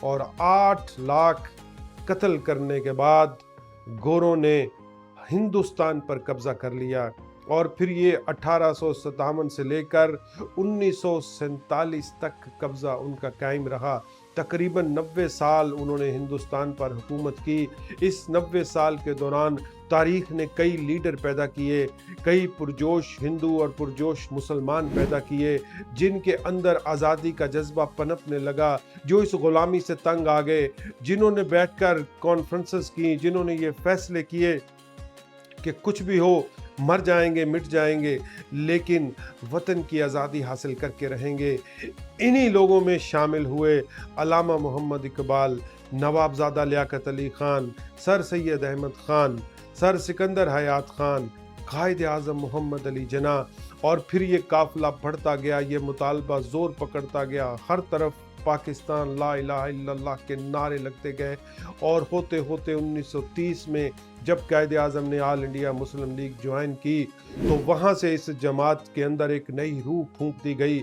اور 8 لاکھ قتل کرنے کے بعد گوروں نے ہندوستان پر قبضہ کر لیا، اور پھر یہ 1857 سے لے کر 1947 تک قبضہ ان کا قائم رہا۔ تقریباً 90 سال انہوں نے ہندوستان پر حکومت کی۔ اس 90 سال کے دوران تاریخ نے کئی لیڈر پیدا کیے، کئی پرجوش ہندو اور پرجوش مسلمان پیدا کیے، جن کے اندر آزادی کا جذبہ پنپنے لگا، جو اس غلامی سے تنگ آ گئے، جنہوں نے بیٹھ کر کانفرنسز کی، جنہوں نے یہ فیصلے کیے کہ کچھ بھی ہو، مر جائیں گے، مٹ جائیں گے، لیکن وطن کی آزادی حاصل کر کے رہیں گے۔ انہی لوگوں میں شامل ہوئے علامہ محمد اقبال، نواب زادہ لیاقت علی خان، سر سید احمد خان، سر سکندر حیات خان، قائد اعظم محمد علی جناح۔ اور پھر یہ قافلہ بڑھتا گیا، یہ مطالبہ زور پکڑتا گیا، ہر طرف پاکستان لا الہ الا اللہ کے نعرے لگتے گئے، اور ہوتے ہوتے 1930 میں جب قائد اعظم نے آل انڈیا مسلم لیگ جوائن کی، تو وہاں سے اس جماعت کے اندر ایک نئی روح پھونک دی گئی۔